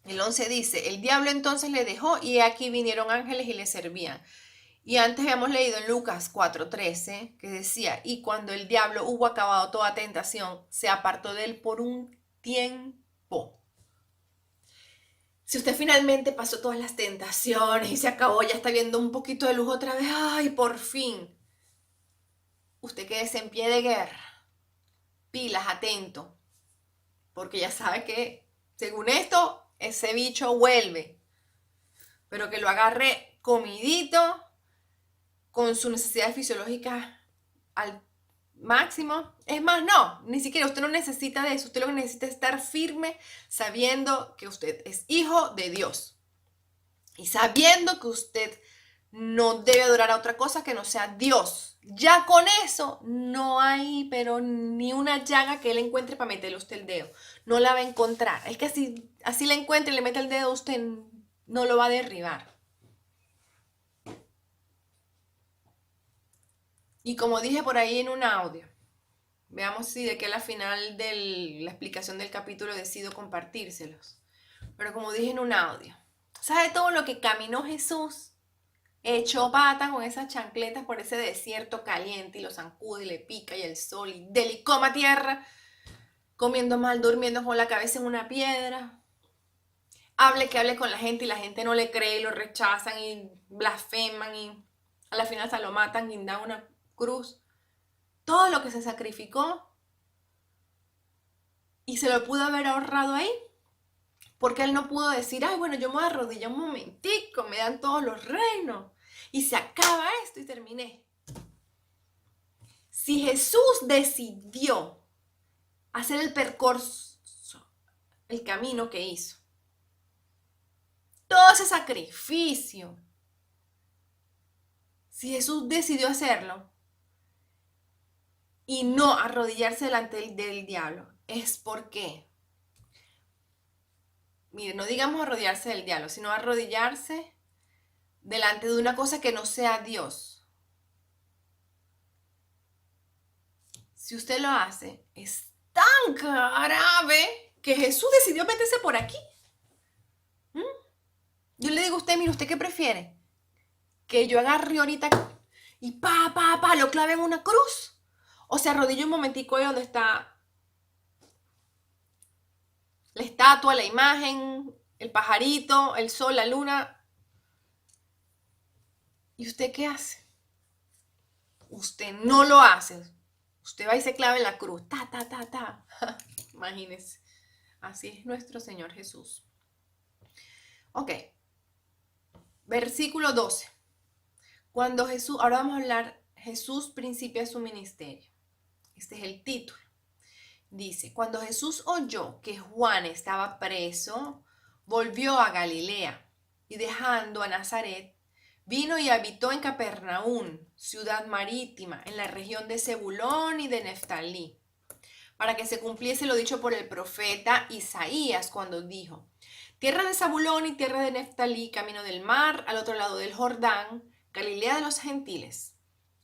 El 11 dice, el diablo entonces le dejó y aquí vinieron ángeles y le servían. Y antes habíamos leído en Lucas 4:13 que decía, y cuando el diablo hubo acabado toda tentación, se apartó de él por un tiempo. Si usted finalmente pasó todas las tentaciones y se acabó, ya está viendo un poquito de luz otra vez, ay, por fin. Usted quédese en pie de guerra, pilas, atento, porque ya sabe que, según esto, ese bicho vuelve, pero que lo agarre comidito, con sus necesidades fisiológicas al máximo. Es más, no, ni siquiera usted no necesita de eso. Usted lo que necesita es estar firme sabiendo que usted es hijo de Dios y sabiendo que usted no debe adorar a otra cosa que no sea Dios. Ya con eso no hay, pero ni una llaga que él encuentre para meterle usted el dedo. No la va a encontrar. Es que así la encuentre y le mete el dedo, usted no lo va a derribar. Y como dije por ahí en un audio, veamos si de que a la final de la explicación del capítulo decido compartírselos. Pero como dije en un audio, ¿sabe todo lo que caminó Jesús? Echó pata con esas chancletas por ese desierto caliente y lo zancudo y le pica y el sol y delicoma tierra, comiendo mal, durmiendo con la cabeza en una piedra. Hable que hable con la gente y la gente no le cree y lo rechazan y blasfeman y a la final se lo matan y dan una cruz. Todo lo que se sacrificó y se lo pudo haber ahorrado ahí. Porque él no pudo decir, ay, bueno, yo me voy a arrodillar un momentico, me dan todos los reinos y se acaba esto y terminé. Si Jesús decidió hacer el percurso, el camino que hizo, todo ese sacrificio, si Jesús decidió hacerlo y no arrodillarse delante del diablo, es porque, mire, no digamos arrodillarse del diablo, sino arrodillarse delante de una cosa que no sea Dios. Si usted lo hace, es tan grave que Jesús decidió meterse por aquí. ¿Mm? Yo le digo a usted, mire, ¿usted qué prefiere? Que yo agarre ahorita y lo clave en una cruz. O se arrodille un momentico ahí donde está la estatua, la imagen, el pajarito, el sol, la luna. ¿Y usted qué hace? Usted no lo hace. Usted va y se clava en la cruz. Ta, ta, ta, ta. Imagínese. Así es nuestro Señor Jesús. Ok. Versículo 12. Cuando Jesús, ahora vamos a hablar, Jesús principia su ministerio. Este es el título. Dice, cuando Jesús oyó que Juan estaba preso, volvió a Galilea y dejando a Nazaret, vino y habitó en Capernaum, ciudad marítima, en la región de Zebulón y de Neftalí, para que se cumpliese lo dicho por el profeta Isaías cuando dijo, tierra de Zabulón y tierra de Neftalí, camino del mar, al otro lado del Jordán, Galilea de los gentiles.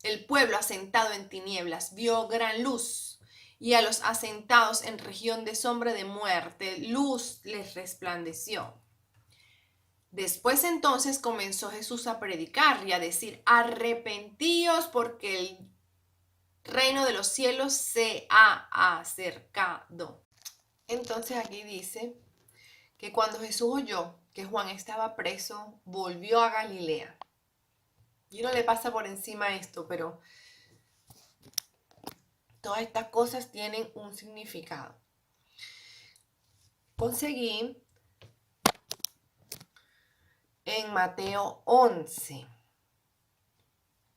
El pueblo asentado en tinieblas vio gran luz, y a los asentados en región de sombra de muerte, luz les resplandeció. Después entonces comenzó Jesús a predicar y a decir, arrepentíos porque el reino de los cielos se ha acercado. Entonces aquí dice que cuando Jesús oyó que Juan estaba preso, volvió a Galilea. Y no le pasa por encima esto, pero todas estas cosas tienen un significado. Conseguí en Mateo 11,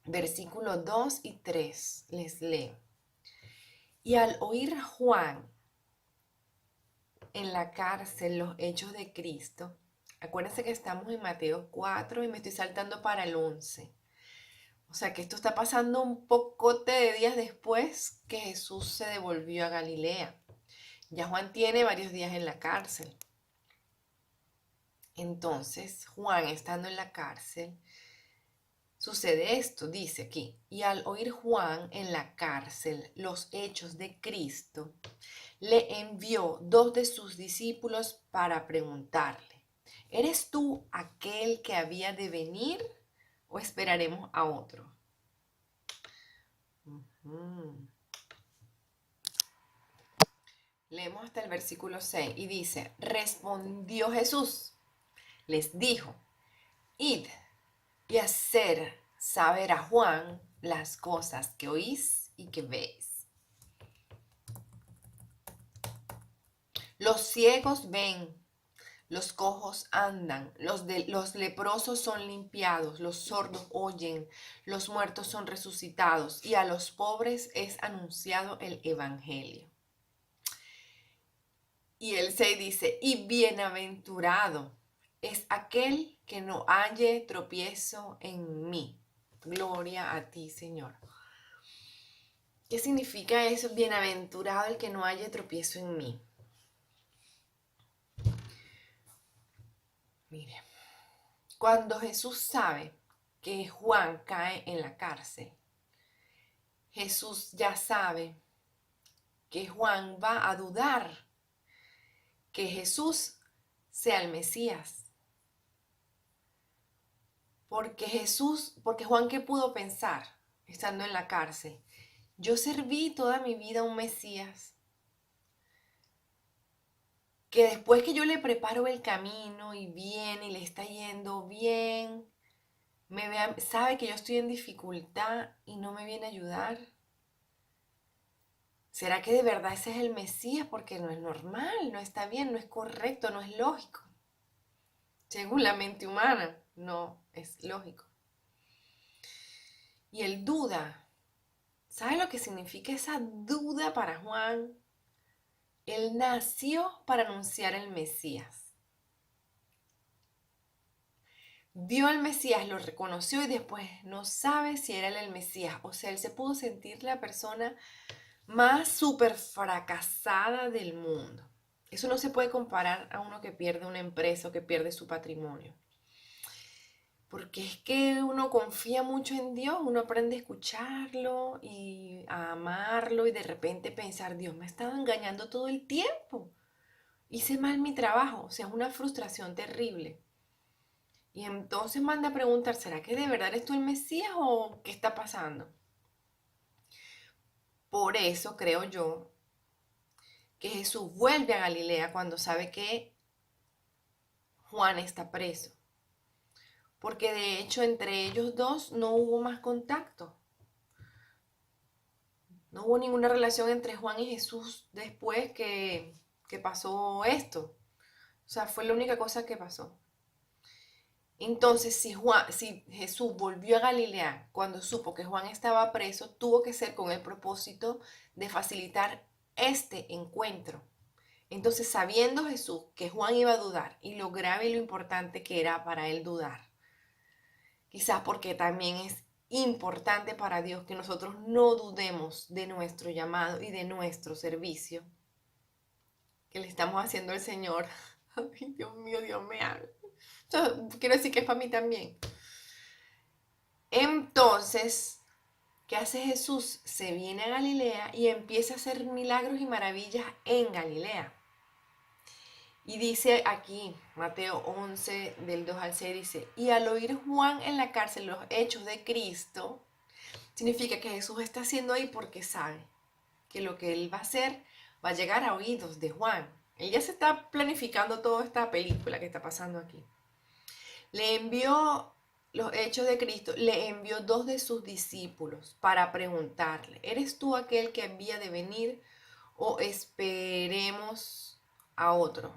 versículos 2 y 3, les leo. Y al oír Juan en la cárcel los hechos de Cristo, acuérdense que estamos en Mateo 4 y me estoy saltando para el 11. O sea que esto está pasando un pocote de días después que Jesús se devolvió a Galilea. Ya Juan tiene varios días en la cárcel. Entonces, Juan, estando en la cárcel, sucede esto, dice aquí, y al oír Juan en la cárcel los hechos de Cristo, le envió dos de sus discípulos para preguntarle, ¿Eres tú aquel que había de venir o esperaremos a otro? Ujú. Leemos hasta el versículo 6 y dice, respondió Jesús, les dijo, id y hacer saber a Juan las cosas que oís y que veis. Los ciegos ven, los cojos andan, los leprosos son limpiados, los sordos oyen, los muertos son resucitados y a los pobres es anunciado el evangelio. Y el 6 dice, y bienaventurado es aquel que no halle tropiezo en mí. Gloria a ti, Señor. ¿Qué significa eso? Bienaventurado el que no halle tropiezo en mí. Mire, cuando Jesús sabe que Juan cae en la cárcel, Jesús ya sabe que Juan va a dudar que Jesús sea el Mesías. Porque Juan, ¿qué pudo pensar estando en la cárcel? Yo serví toda mi vida a un Mesías que después que yo le preparo el camino y viene y le está yendo bien, sabe que yo estoy en dificultad y no me viene a ayudar. ¿Será que de verdad ese es el Mesías? Porque no es normal, no está bien, no es correcto, no es lógico. Según la mente humana, no es lógico. Y él duda. ¿Sabe lo que significa esa duda para Juan? Él nació para anunciar el Mesías. Vio al Mesías, lo reconoció y después no sabe si era él el Mesías. O sea, él se pudo sentir la persona más súper fracasada del mundo. Eso no se puede comparar a uno que pierde una empresa o que pierde su patrimonio. Porque es que uno confía mucho en Dios, uno aprende a escucharlo y a amarlo y de repente pensar, Dios me ha estado engañando todo el tiempo. Hice mal mi trabajo, o sea, es una frustración terrible. Y entonces manda a preguntar, ¿será que de verdad eres tú el Mesías o qué está pasando? Por eso creo yo que Jesús vuelve a Galilea cuando sabe que Juan está preso. Porque de hecho entre ellos dos no hubo más contacto. No hubo ninguna relación entre Juan y Jesús después que pasó esto. O sea, fue la única cosa que pasó. Entonces, si Jesús volvió a Galilea cuando supo que Juan estaba preso, tuvo que ser con el propósito de facilitar este encuentro. Entonces, sabiendo Jesús que Juan iba a dudar y lo grave y lo importante que era para él dudar, quizás porque también es importante para Dios que nosotros no dudemos de nuestro llamado y de nuestro servicio que le estamos haciendo al Señor. Ay, Dios mío, Dios me habla. Quiero decir que es para mí también. Entonces, ¿qué hace Jesús? Se viene a Galilea y empieza a hacer milagros y maravillas en Galilea. Y dice aquí, Mateo 11, del 2 al 6, dice, y al oír Juan en la cárcel los hechos de Cristo, significa que Jesús está haciendo ahí porque sabe que lo que él va a hacer va a llegar a oídos de Juan. Él ya se está planificando toda esta película que está pasando aquí. Le envió los hechos de Cristo, le envió dos de sus discípulos para preguntarle, ¿eres tú aquel que había de venir o esperemos a otro?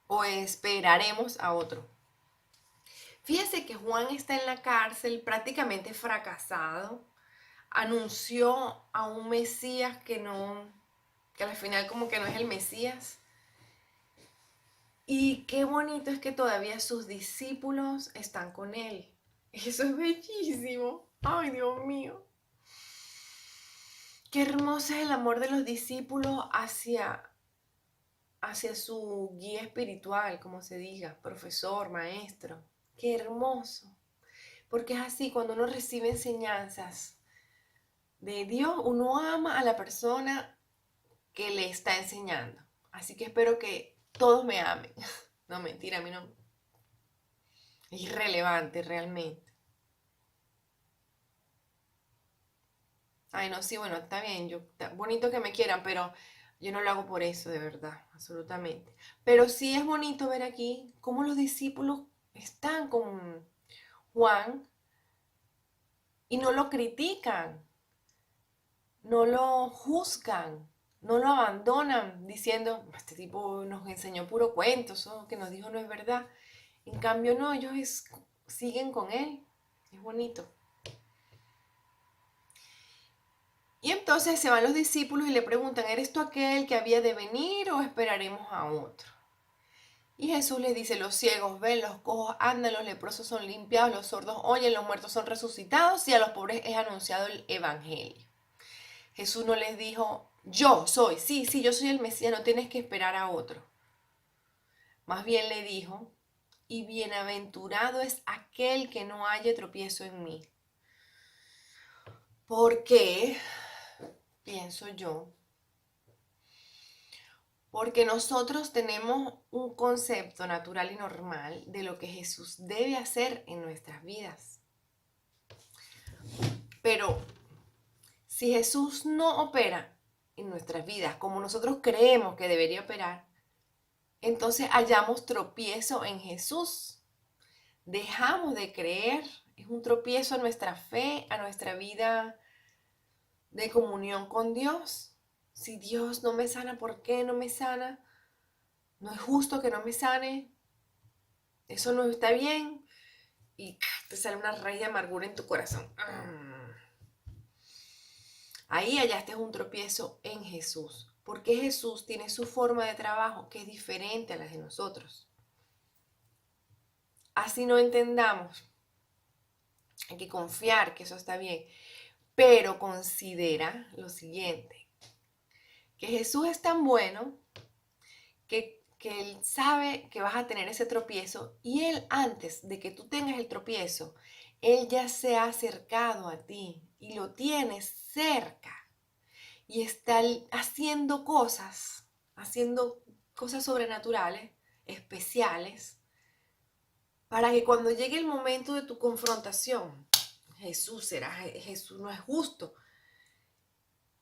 ¿O esperaremos a otro? Fíjese que Juan está en la cárcel prácticamente fracasado. Anunció a un Mesías que al final como que no es el Mesías. Y qué bonito es que todavía sus discípulos están con él. Eso es bellísimo. Ay, Dios mío. Qué hermoso es el amor de los discípulos hacia su guía espiritual, como se diga, profesor, maestro. Qué hermoso. Porque es así, cuando uno recibe enseñanzas de Dios, uno ama a la persona que le está enseñando. Así que espero que todos me amen. No, mentira, a mí no. Es irrelevante realmente. Ay, no, sí, bueno, está bien, está bonito que me quieran, pero yo no lo hago por eso, de verdad, absolutamente. Pero sí es bonito ver aquí cómo los discípulos están con Juan y no lo critican, no lo juzgan, no lo abandonan diciendo, este tipo nos enseñó puro cuento, eso que nos dijo no es verdad. En cambio, no, siguen con él. Es bonito. Y entonces se van los discípulos y le preguntan, ¿eres tú aquel que había de venir o esperaremos a otro? Y Jesús les dice, los ciegos ven, los cojos andan, los leprosos son limpiados, los sordos oyen, los muertos son resucitados y a los pobres es anunciado el evangelio. Jesús no les dijo, yo soy, sí, sí, yo soy el Mesías, no tienes que esperar a otro. Más bien le dijo, y bienaventurado es aquel que no haya tropiezo en mí. ¿Por qué? Pienso yo. Porque nosotros tenemos un concepto natural y normal de lo que Jesús debe hacer en nuestras vidas. Pero si Jesús no opera en nuestras vidas como nosotros creemos que debería operar, entonces hallamos tropiezo en Jesús. Dejamos de creer, es un tropiezo a nuestra fe, a nuestra vida de comunión con Dios. Si Dios no me sana, ¿por qué no me sana? No es justo que no me sane. Eso no está bien. Y te sale una raíz de amargura en tu corazón. Ahí hallaste un tropiezo en Jesús. Porque Jesús tiene su forma de trabajo que es diferente a la de nosotros. Así no entendamos. Hay que confiar que eso está bien. Pero considera lo siguiente. Que Jesús es tan bueno que Él sabe que vas a tener ese tropiezo y Él antes de que tú tengas el tropiezo, Él ya se ha acercado a ti y lo tienes cerca y está haciendo cosas sobrenaturales, especiales, para que cuando llegue el momento de tu confrontación, Jesús no es justo.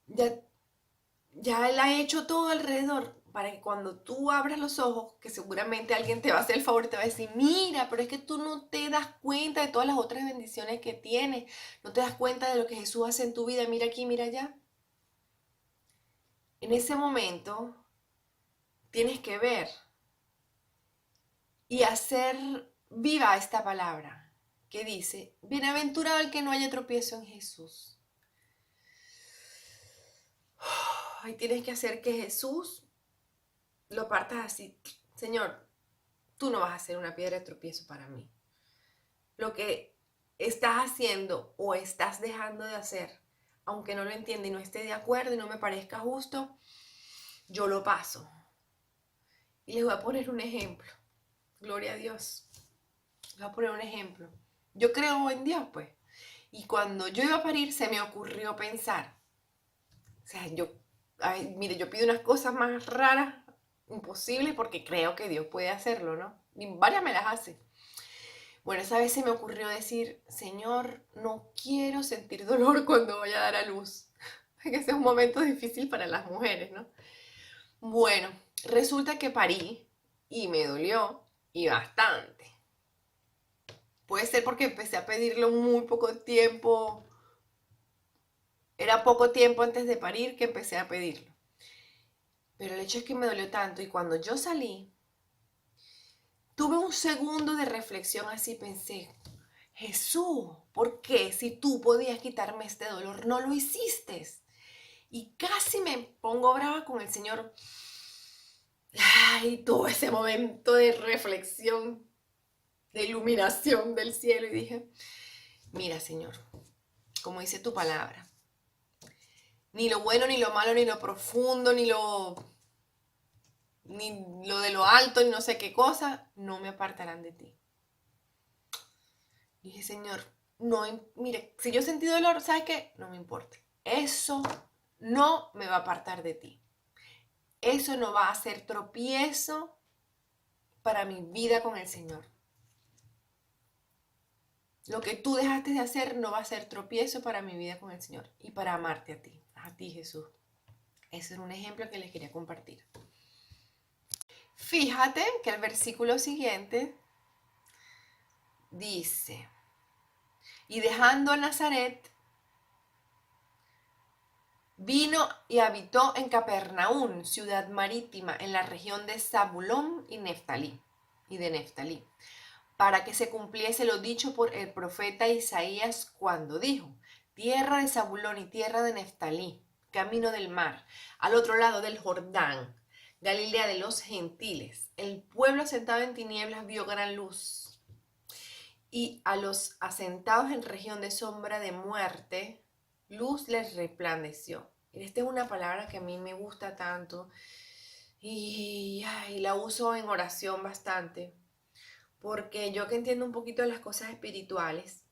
Ya Él ha hecho todo alrededor para que cuando tú abras los ojos, que seguramente alguien te va a hacer el favor y te va a decir, mira, pero es que tú no te das cuenta de todas las otras bendiciones que tienes, no te das cuenta de lo que Jesús hace en tu vida, mira aquí, mira allá. En ese momento tienes que ver y hacer viva esta palabra que dice, bienaventurado el que no haya tropiezo en Jesús. Y tienes que hacer que Jesús lo partas así, Señor, tú no vas a ser una piedra de tropiezo para mí. Lo que estás haciendo o estás dejando de hacer, aunque no lo entienda y no esté de acuerdo y no me parezca justo, yo lo paso. Y les voy a poner un ejemplo. Gloria a Dios. Les voy a poner un ejemplo. Yo creo en Dios, pues. Y cuando yo iba a parir, se me ocurrió pensar. O sea, mire, yo pido unas cosas más raras, imposibles, porque creo que Dios puede hacerlo, ¿no? Y varias me las hace. Bueno, esa vez se me ocurrió decir, Señor, no quiero sentir dolor cuando vaya a dar a luz. Que ese es un momento difícil para las mujeres, ¿no? Bueno, resulta que parí y me dolió y bastante. Puede ser porque empecé a pedirlo muy poco tiempo. Era poco tiempo antes de parir que empecé a pedirlo. Pero el hecho es que me dolió tanto y cuando yo salí, tuve un segundo de reflexión así, pensé, Jesús, ¿por qué si tú podías quitarme este dolor no lo hiciste? Y casi me pongo brava con el Señor. Ay, tuve ese momento de reflexión, de iluminación del cielo y dije, mira Señor, como dice tu palabra, ni lo bueno, ni lo malo, ni lo profundo, ni lo de lo alto, ni no sé qué cosa, no me apartarán de ti. Y dije, Señor, no, mire, si yo sentí dolor, ¿sabes qué? No me importa. Eso no me va a apartar de ti. Eso no va a ser tropiezo para mi vida con el Señor. Lo que tú dejaste de hacer no va a ser tropiezo para mi vida con el Señor y para amarte a ti Jesús. Ese es un ejemplo que les quería compartir. Fíjate que el versículo siguiente dice, y dejando a Nazaret, vino y habitó en Capernaum, ciudad marítima, en la región de Zabulón y de Neftalí, para que se cumpliese lo dicho por el profeta Isaías cuando dijo, tierra de Zabulón y tierra de Neftalí, camino del mar, al otro lado del Jordán, Galilea de los gentiles. El pueblo sentado en tinieblas vio gran luz, y a los asentados en región de sombra de muerte, luz les resplandeció. Esta es una palabra que a mí me gusta tanto y la uso en oración bastante, porque yo que entiendo un poquito de las cosas espirituales,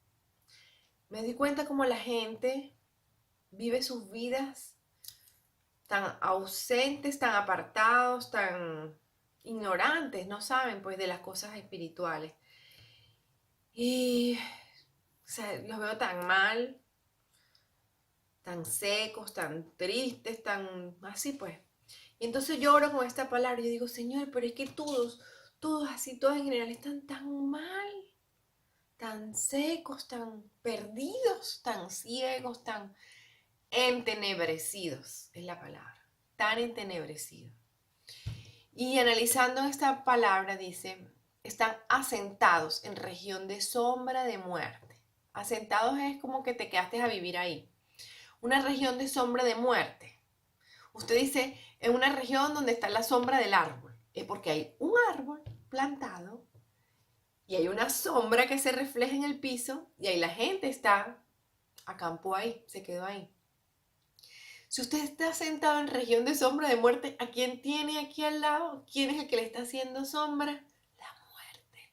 me di cuenta como la gente vive sus vidas tan ausentes, tan apartados, tan ignorantes, no saben pues de las cosas espirituales. Y o sea, los veo tan mal, tan secos, tan tristes, tan así pues. Y entonces yo oro con esta palabra y yo digo, Señor, pero es que todos así, todos en general están tan mal, tan secos, tan perdidos, tan ciegos, tan entenebrecidos, es la palabra, tan entenebrecidos. Y analizando esta palabra dice, están asentados en región de sombra de muerte. Asentados es como que te quedaste a vivir ahí. Una región de sombra de muerte. Usted dice, en una región donde está la sombra del árbol. Es porque hay un árbol plantado y hay una sombra que se refleja en el piso y ahí la gente está, acampó ahí, se quedó ahí. Si usted está sentado en región de sombra de muerte, ¿a quién tiene aquí al lado? ¿Quién es el que le está haciendo sombra? La muerte.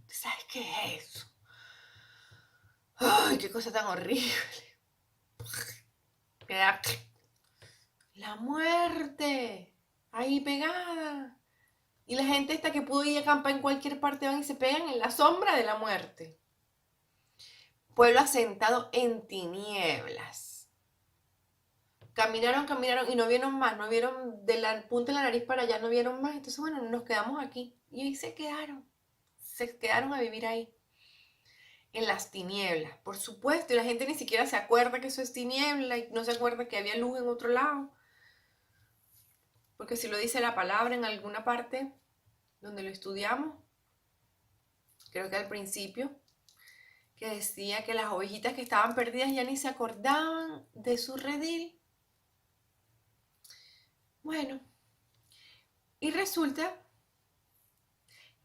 ¿Sabes qué es eso? ¡Ay, qué cosa tan horrible! La muerte, ahí pegada. Y la gente esta que pudo ir a acampar en cualquier parte van y se pegan en la sombra de la muerte. Pueblo asentado en tinieblas. Caminaron y no vieron más, no vieron de la punta de la nariz para allá, no vieron más. Entonces, bueno, nos quedamos aquí. Y ahí se quedaron a vivir ahí, en las tinieblas. Por supuesto, y la gente ni siquiera se acuerda que eso es tiniebla y no se acuerda que había luz en otro lado. Porque si lo dice la palabra en alguna parte donde lo estudiamos, creo que al principio, que decía que las ovejitas que estaban perdidas ya ni se acordaban de su redil. Bueno, y resulta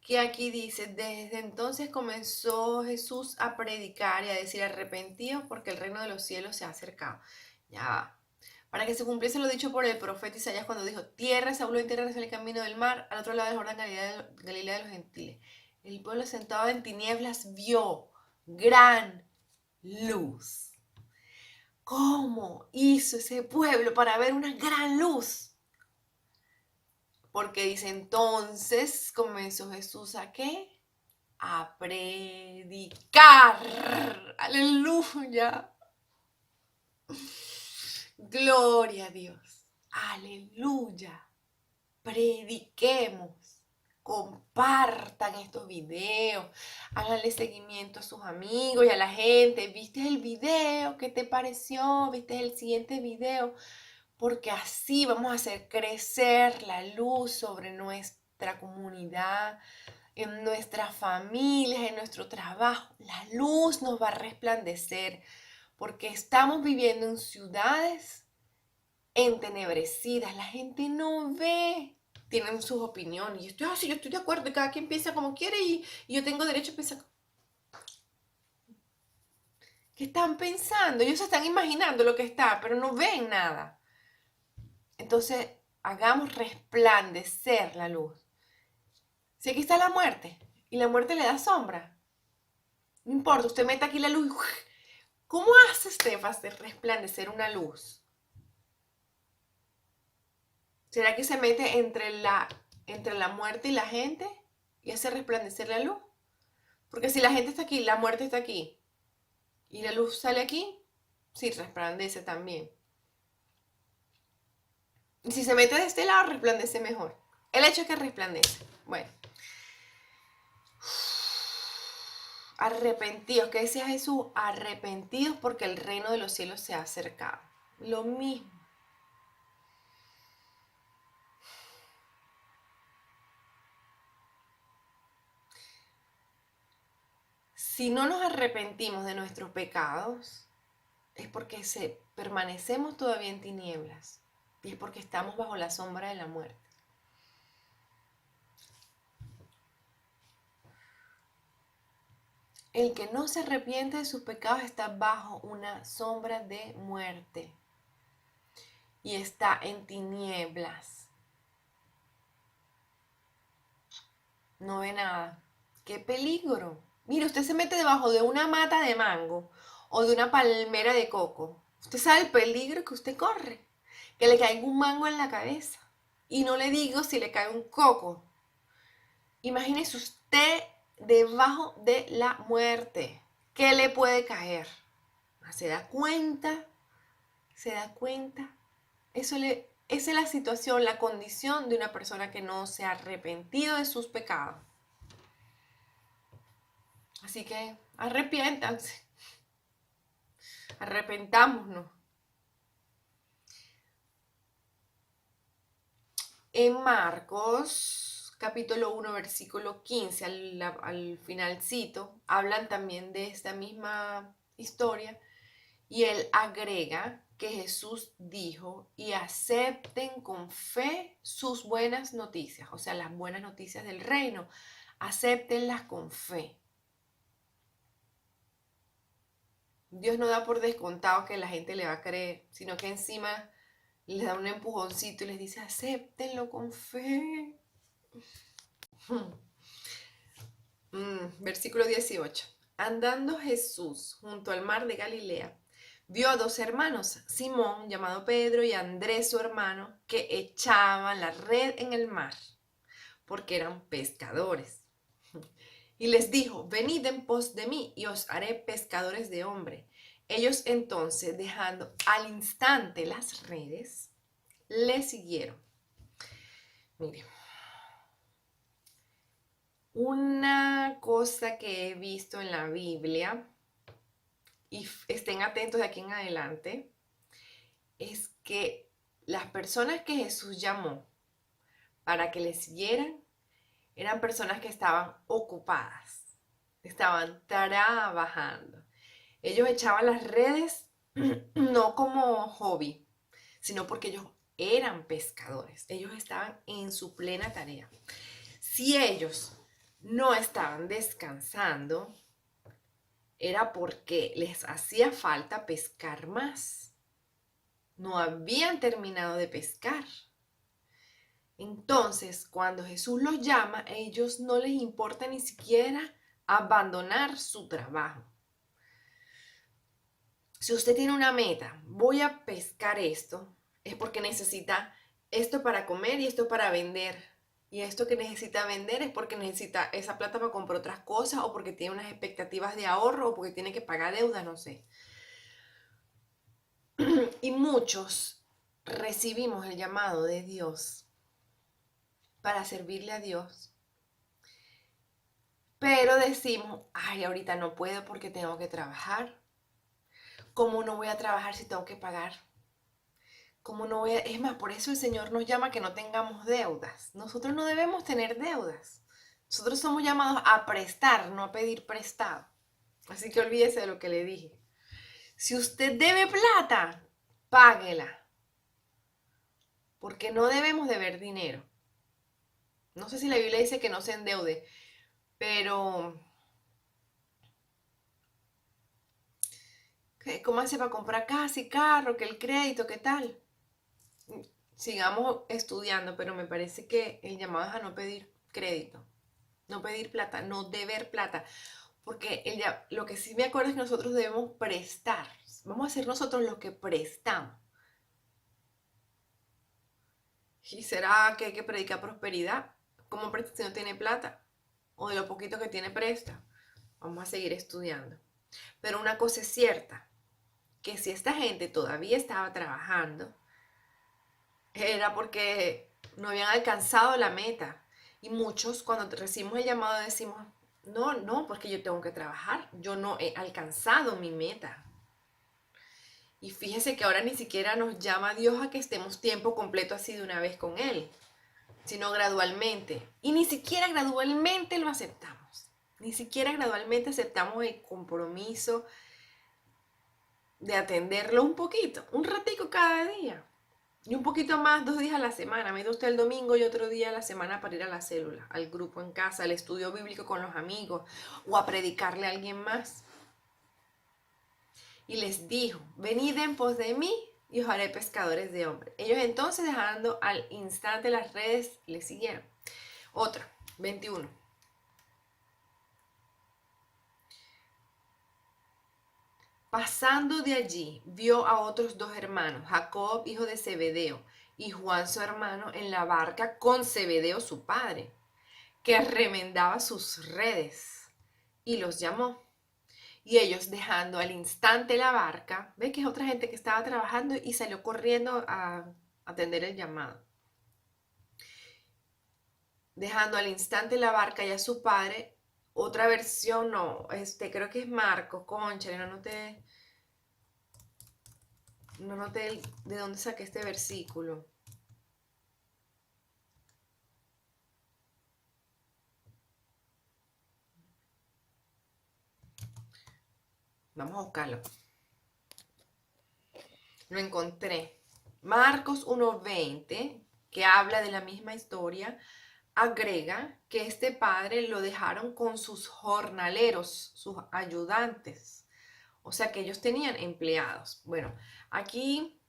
que aquí dice, desde entonces comenzó Jesús a predicar y a decir arrepentidos porque el reino de los cielos se ha acercado. Ya va. Para que se cumpliese lo dicho por el profeta Isaías cuando dijo, tierra, Zabulón y tierra es el camino del mar, al otro lado del Jordán, Galilea de los gentiles. El pueblo sentado en tinieblas vio gran luz. ¿Cómo hizo ese pueblo para ver una gran luz? Porque dice, entonces comenzó Jesús ¿a qué? A predicar. Aleluya. Gloria a Dios. Aleluya. Prediquemos. Compartan estos videos. Háganle seguimiento a sus amigos y a la gente. ¿Viste el video? ¿Qué te pareció? ¿Viste el siguiente video? Porque así vamos a hacer crecer la luz sobre nuestra comunidad, en nuestras familias, en nuestro trabajo. La luz nos va a resplandecer porque estamos viviendo en ciudades entenebrecidas. La gente no ve. Tienen sus opiniones. Y yo estoy de acuerdo. Cada quien piensa como quiere y yo tengo derecho a pensar. ¿Qué están pensando? Ellos se están imaginando lo que está, pero no ven nada. Entonces, hagamos resplandecer la luz. Si aquí está la muerte y la muerte le da sombra, no importa, usted mete aquí la luz. ¿Cómo hace usted para hacer resplandecer una luz? ¿Será que se mete entre entre la muerte y la gente y hace resplandecer la luz. Porque si la gente está aquí, la muerte está aquí y la luz sale aquí, sí, resplandece también. Y si se mete de este lado, resplandece mejor. El hecho es que resplandece. Bueno. Arrepentidos, ¿qué decía Jesús? Arrepentidos porque el reino de los cielos se ha acercado. Lo mismo. Si no nos arrepentimos de nuestros pecados, es porque permanecemos todavía en tinieblas. Y es porque estamos bajo la sombra de la muerte. El que no se arrepiente de sus pecados está bajo una sombra de muerte. Y está en tinieblas. No ve nada. ¡Qué peligro! Mire, usted se mete debajo de una mata de mango o de una palmera de coco. Usted sabe el peligro que usted corre. Que le caiga un mango en la cabeza. Y no le digo si le cae un coco. Imagínese usted debajo de la muerte. ¿Qué le puede caer? ¿Se da cuenta? ¿Se da cuenta? Esa es la situación, la condición de una persona que no se ha arrepentido de sus pecados. Así que arrepiéntanse. Arrepentámonos. En Marcos, capítulo 1, versículo 15, al finalcito, hablan también de esta misma historia y él agrega que Jesús dijo y acepten con fe sus buenas noticias, o sea, las buenas noticias del reino, acéptenlas con fe. Dios no da por descontado que la gente le va a creer, sino que encima les da un empujoncito y les dice, acéptenlo con fe. Versículo 18. Andando Jesús junto al mar de Galilea, vio a dos hermanos, Simón, llamado Pedro, y Andrés, su hermano, que echaban la red en el mar, porque eran pescadores. Y les dijo, venid en pos de mí, y os haré pescadores de hombre. Ellos entonces, dejando al instante las redes, le siguieron. Mire, una cosa que he visto en la Biblia, y estén atentos de aquí en adelante, es que las personas que Jesús llamó para que le siguieran eran personas que estaban ocupadas, estaban trabajando. Ellos echaban las redes no como hobby, sino porque ellos eran pescadores. Ellos estaban en su plena tarea. Si ellos no estaban descansando, era porque les hacía falta pescar más. No habían terminado de pescar. Entonces, cuando Jesús los llama, a ellos no les importa ni siquiera abandonar su trabajo. Si usted tiene una meta, voy a pescar esto, es porque necesita esto para comer y esto para vender. Y esto que necesita vender es porque necesita esa plata para comprar otras cosas o porque tiene unas expectativas de ahorro o porque tiene que pagar deudas, no sé. Y muchos recibimos el llamado de Dios para servirle a Dios. Pero decimos, ay, ahorita no puedo porque tengo que trabajar. ¿Cómo no voy a trabajar si tengo que pagar? ¿Cómo no voy a... Es más, por eso el Señor nos llama a que no tengamos deudas. Nosotros no debemos tener deudas. Nosotros somos llamados a prestar, no a pedir prestado. Así que olvídese de lo que le dije. Si usted debe plata, páguela. Porque no debemos deber dinero. No sé si la Biblia dice que no se endeude, pero ¿cómo hace para comprar casa y carro? ¿Que el crédito? ¿Qué tal? Sigamos estudiando, pero me parece que el llamado es a no pedir crédito, no pedir plata, no deber plata. Porque lo que sí me acuerdo es que nosotros debemos prestar. Vamos a ser nosotros los que prestamos. ¿Y será que hay que predicar prosperidad? ¿Cómo presta si no tiene plata? O de lo poquito que tiene presta. Vamos a seguir estudiando. Pero una cosa es cierta, que si esta gente todavía estaba trabajando, era porque no habían alcanzado la meta. Y muchos cuando recibimos el llamado decimos, no, no, porque yo tengo que trabajar, yo no he alcanzado mi meta. Y fíjese que ahora ni siquiera nos llama Dios a que estemos tiempo completo así de una vez con Él, sino gradualmente. Y ni siquiera gradualmente lo aceptamos. Ni siquiera gradualmente aceptamos el compromiso de atenderlo un poquito, un ratico cada día. Y un poquito más, 2 días a la semana. Mete usted el domingo y otro día a la semana para ir a la célula, al grupo en casa, al estudio bíblico con los amigos o a predicarle a alguien más. Y les dijo, venid en pos de mí y os haré pescadores de hombres. Ellos entonces, dejando al instante las redes, le siguieron. Otra, 21. Pasando de allí, vio a otros 2 hermanos, Jacob, hijo de Zebedeo, y Juan, su hermano, en la barca con Zebedeo, su padre, que remendaba sus redes, y los llamó. Y ellos, dejando al instante la barca, ve que es otra gente que estaba trabajando y salió corriendo a atender el llamado. Dejando al instante la barca y a su padre, otra versión, no, creo que es Marcos, cónchale, no noté de dónde saqué este versículo. Vamos a buscarlo. Lo encontré. Marcos 1:20, que habla de la misma historia, agrega que este padre lo dejaron con sus jornaleros, sus ayudantes. O sea que ellos tenían empleados. Bueno, aquí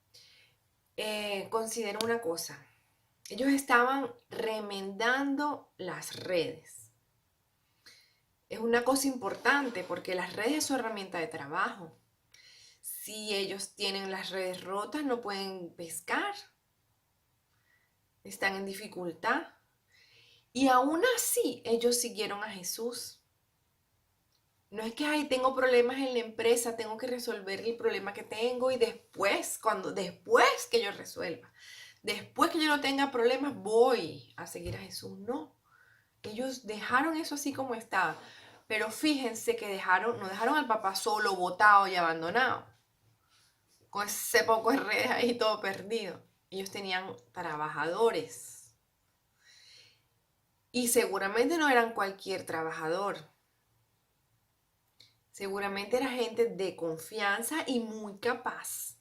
considero una cosa. Ellos estaban remendando las redes. Es una cosa importante porque las redes es su herramienta de trabajo. Si ellos tienen las redes rotas, no pueden pescar. Están en dificultad. Y aún así, ellos siguieron a Jesús. No es que, ay, tengo problemas en la empresa, tengo que resolver el problema que tengo y después que yo resuelva, después que yo no tenga problemas, voy a seguir a Jesús. No, ellos dejaron eso así como estaba. Pero fíjense que no dejaron al papá solo, botado y abandonado, con ese poco de redes ahí todo perdido. Ellos tenían trabajadores. Y seguramente no eran cualquier trabajador. Seguramente era gente de confianza y muy capaz.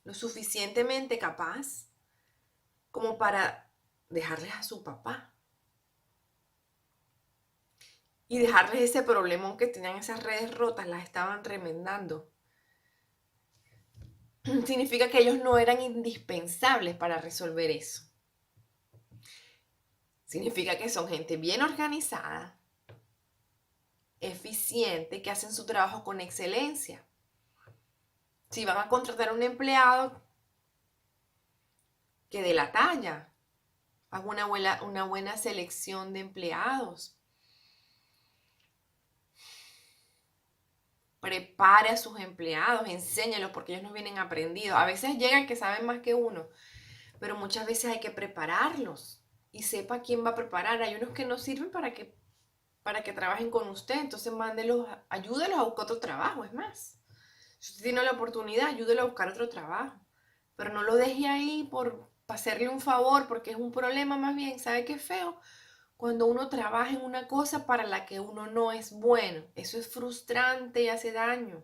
Lo suficientemente capaz como para dejarles a su papá. Y dejarles ese problemón que tenían esas redes rotas, las estaban remendando. Significa que ellos no eran indispensables para resolver eso. Significa que son gente bien organizada, eficiente, que hacen su trabajo con excelencia. Si van a contratar a un empleado, que dé la talla. Haga una buena selección de empleados. Prepare a sus empleados, enséñalos porque ellos no vienen aprendidos. A veces llegan que saben más que uno, pero muchas veces hay que prepararlos y sepa quién va a preparar. Hay unos que no sirven para que trabajen con usted, entonces mándelos, ayúdelos a buscar otro trabajo, es más. Si usted tiene la oportunidad, ayúdelo a buscar otro trabajo, pero no lo deje ahí para hacerle un favor, porque es un problema más bien. ¿Sabe qué feo? Cuando uno trabaja en una cosa para la que uno no es bueno, eso es frustrante y hace daño.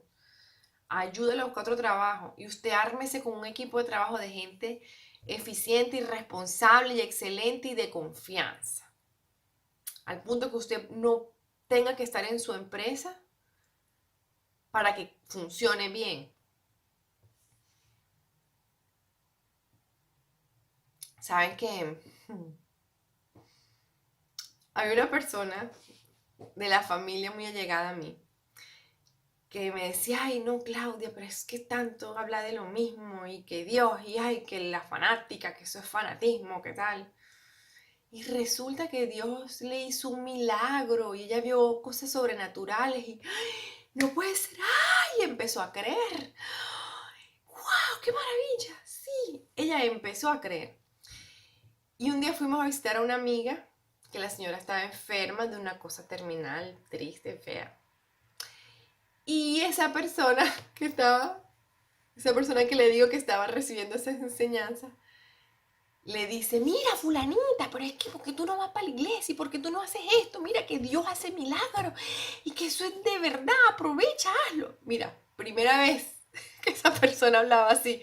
Ayúdelo a buscar otro trabajo y usted ármese con un equipo de trabajo de gente eficiente y responsable y excelente y de confianza. Al punto que usted no tenga que estar en su empresa para que funcione bien. ¿Saben qué? Hay una persona de la familia muy allegada a mí que me decía, ay no, Claudia, pero es que tanto habla de lo mismo y que Dios, y ay, que la fanática, que eso es fanatismo, ¿qué tal? Y resulta que Dios le hizo un milagro y ella vio cosas sobrenaturales y no puede ser, ¡ay! Empezó a creer. ¡Wow! ¡Qué maravilla! Sí, ella empezó a creer. Y un día fuimos a visitar a una amiga que la señora estaba enferma de una cosa terminal, triste, fea. Y esa persona esa persona que le digo que estaba recibiendo esas enseñanzas, le dice, mira fulanita, pero es que ¿por qué tú no vas para la iglesia? ¿Y por qué tú no haces esto? Mira que Dios hace milagros y que eso es de verdad, aprovecha, hazlo. Mira, primera vez que esa persona hablaba así.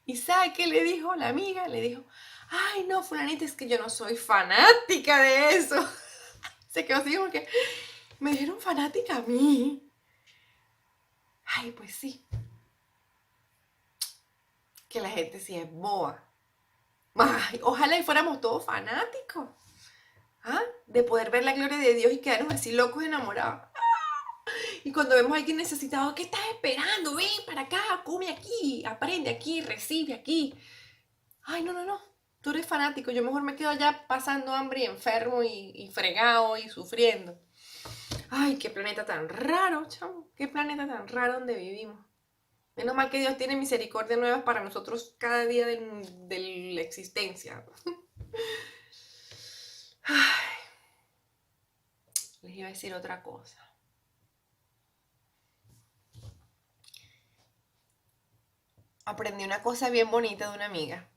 ¿Y sabe qué le dijo la amiga? Le dijo, ay no, fulanita, es que yo no soy fanática de eso. Se quedó así como que, me dijeron fanática a mí. Ay, pues sí, que la gente sí es boba. Ay, ojalá y fuéramos todos fanáticos. ¿Ah? De poder ver la gloria de Dios y quedarnos así locos enamorados. Y cuando vemos a alguien necesitado, ¿qué estás esperando? Ven para acá, come aquí, aprende aquí, recibe aquí. Ay, no, no, no. Tú eres fanático. Yo mejor me quedo allá pasando hambre y enfermo y fregado y sufriendo. Ay, qué planeta tan raro, chamo. Qué planeta tan raro donde vivimos. Menos mal que Dios tiene misericordia nuevas para nosotros cada día de la existencia. Ay, les iba a decir otra cosa. Aprendí una cosa bien bonita de una amiga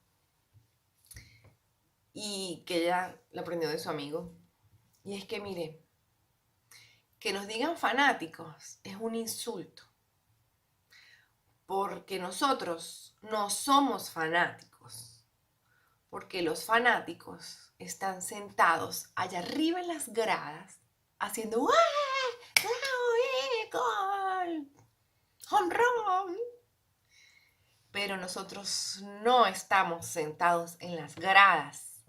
y que ella la aprendió de su amigo. Y es que, mire, que nos digan fanáticos es un insulto, porque nosotros no somos fanáticos, porque los fanáticos están sentados allá arriba en las gradas haciendo ¡guau! ¡Gol! ¡Home run! Pero nosotros no estamos sentados en las gradas.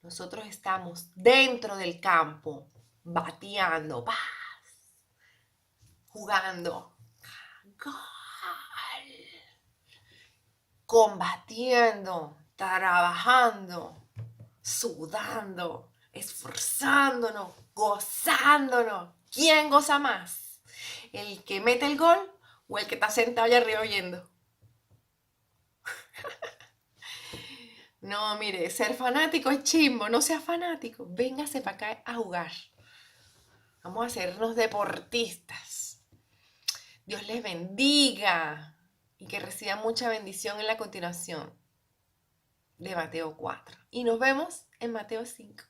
Nosotros estamos dentro del campo, bateando, jugando, gol, combatiendo, trabajando, sudando, esforzándonos, gozándonos. ¿Quién goza más? ¿El que mete el gol o el que está sentado allá arriba oyendo? No, mire, ser fanático es chimbo, no sea fanático. Véngase para acá a jugar. Vamos a hacernos deportistas. Dios les bendiga y que reciban mucha bendición en la continuación de Mateo 4. Y nos vemos en Mateo 5.